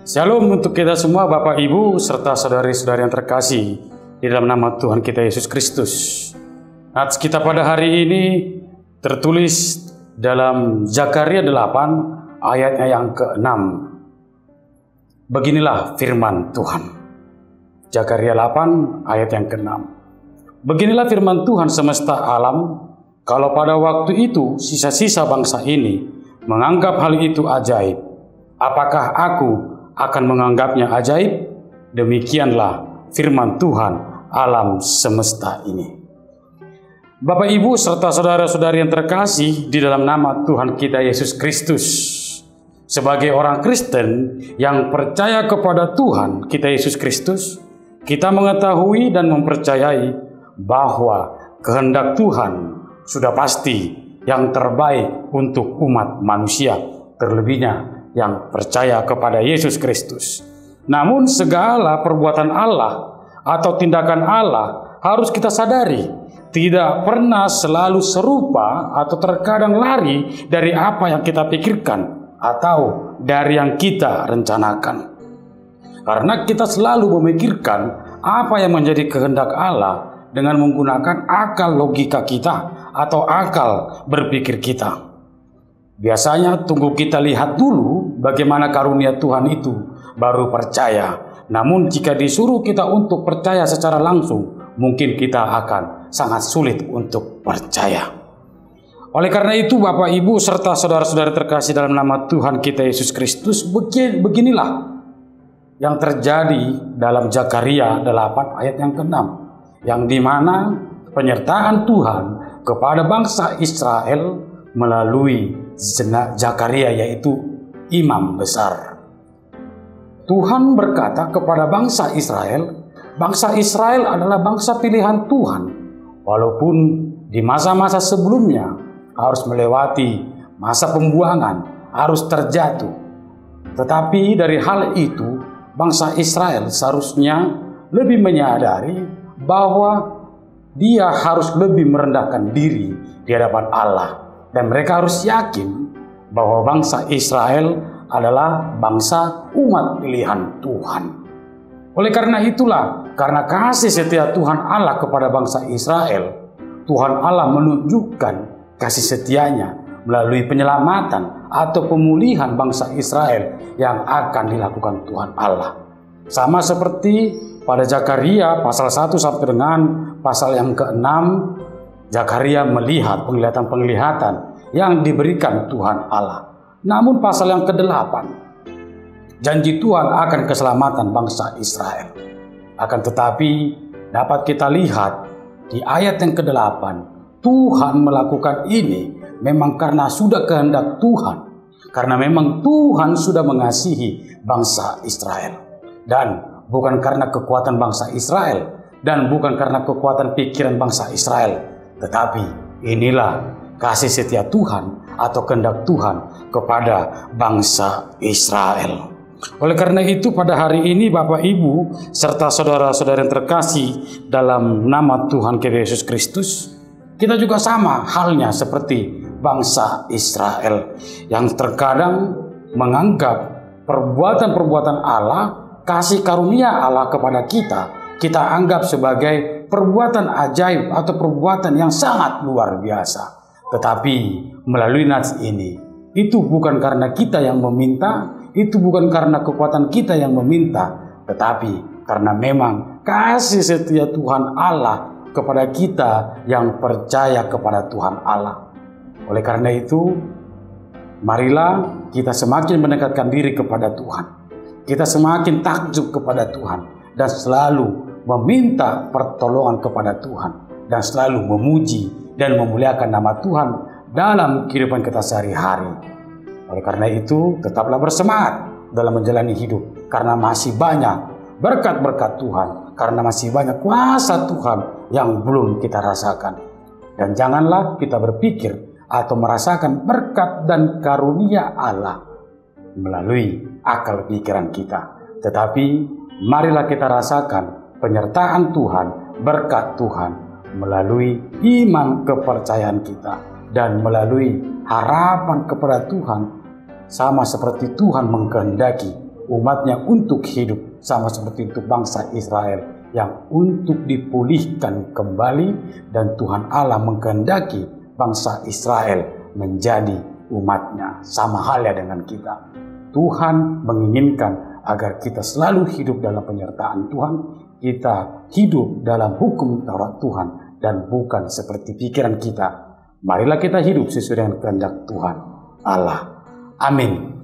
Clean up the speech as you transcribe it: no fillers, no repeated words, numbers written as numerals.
Shalom untuk kita semua Bapak Ibu serta saudari-saudari yang terkasih di dalam nama Tuhan kita Yesus Kristus. Nats kita pada hari ini tertulis dalam Zakaria 8 ayatnya yang ke-6. Beginilah firman Tuhan. Zakaria 8 ayat yang ke-6. Beginilah firman Tuhan semesta alam, kalau pada waktu itu sisa-sisa bangsa ini menganggap hal itu ajaib, apakah aku akan menganggapnya ajaib? Demikianlah firman Tuhan alam semesta ini. Bapak Ibu serta saudara-saudari yang terkasih di dalam nama Tuhan kita Yesus Kristus, sebagai orang Kristen yang percaya kepada Tuhan kita Yesus Kristus, kita mengetahui dan mempercayai bahwa kehendak Tuhan sudah pasti yang terbaik untuk umat manusia, terlebihnya yang percaya kepada Yesus Kristus. Namun segala perbuatan Allah atau tindakan Allah harus kita sadari tidak pernah selalu serupa atau terkadang lari dari apa yang kita pikirkan atau dari yang kita rencanakan. Karena kita selalu memikirkan apa yang menjadi kehendak Allah dengan menggunakan akal logika kita atau akal berpikir kita. Biasanya tunggu kita lihat dulu bagaimana karunia Tuhan itu, baru percaya. Namun jika disuruh kita untuk percaya secara langsung, mungkin kita akan sangat sulit untuk percaya. Oleh karena itu Bapak Ibu serta saudara-saudara terkasih dalam nama Tuhan kita Yesus Kristus, beginilah yang terjadi dalam Zakaria 8 ayat yang ke-6, yang dimana penyertaan Tuhan kepada bangsa Israel melalui Zakaria, yaitu imam besar. Tuhan berkata kepada bangsa Israel adalah bangsa pilihan Tuhan, walaupun di masa-masa sebelumnya harus melewati masa pembuangan, harus terjatuh. Tetapi dari hal itu, bangsa Israel seharusnya lebih menyadari bahwa dia harus lebih merendahkan diri di hadapan Allah. Dan mereka harus yakin bahwa bangsa Israel adalah bangsa umat pilihan Tuhan. Oleh karena itulah, karena kasih setia Tuhan Allah kepada bangsa Israel, Tuhan Allah menunjukkan kasih setianya melalui penyelamatan atau pemulihan bangsa Israel yang akan dilakukan Tuhan Allah. Sama seperti pada Zakaria pasal 1 sampai dengan pasal yang ke-6, Zakaria melihat penglihatan-penglihatan yang diberikan Tuhan Allah. Namun pasal yang ke-8, janji Tuhan akan keselamatan bangsa Israel. Akan tetapi dapat kita lihat di ayat yang ke-8, Tuhan melakukan ini memang karena sudah kehendak Tuhan. Karena memang Tuhan sudah mengasihi bangsa Israel. Dan bukan karena kekuatan bangsa Israel, dan bukan karena kekuatan pikiran bangsa Israel, tetapi inilah kasih setia Tuhan atau kehendak Tuhan kepada bangsa Israel. Oleh karena itu pada hari ini Bapak Ibu serta saudara-saudara yang terkasih dalam nama Tuhan kita Yesus Kristus, kita juga sama halnya seperti bangsa Israel yang terkadang menganggap perbuatan-perbuatan Allah, kasih karunia Allah kepada kita anggap sebagai perbuatan ajaib atau perbuatan yang sangat luar biasa. Tetapi melalui nats ini, itu bukan karena kita yang meminta, itu bukan karena kekuatan kita yang meminta, tetapi karena memang kasih setia Tuhan Allah kepada kita yang percaya kepada Tuhan Allah. Oleh karena itu, marilah kita semakin mendekatkan diri kepada Tuhan. Kita semakin takjub kepada Tuhan dan selalu meminta pertolongan kepada Tuhan dan selalu memuji dan memuliakan nama Tuhan dalam kehidupan kita sehari-hari. Oleh karena itu, tetaplah bersemangat dalam menjalani hidup, karena masih banyak berkat-berkat Tuhan, karena masih banyak kuasa Tuhan yang belum kita rasakan. Dan janganlah kita berpikir atau merasakan berkat dan karunia Allah melalui akal pikiran kita, tetapi marilah kita rasakan penyertaan Tuhan, berkat Tuhan melalui iman kepercayaan kita dan melalui harapan kepada Tuhan, sama seperti Tuhan mengkehendaki umatnya untuk hidup, sama seperti untuk bangsa Israel yang untuk dipulihkan kembali, dan Tuhan Allah mengkehendaki bangsa Israel menjadi umatnya. Sama halnya dengan kita. Tuhan menginginkan agar kita selalu hidup dalam penyertaan Tuhan, kita hidup dalam hukum Taurat Tuhan dan bukan seperti pikiran kita. Marilah kita hidup sesuai dengan kehendak Tuhan Allah. Amin.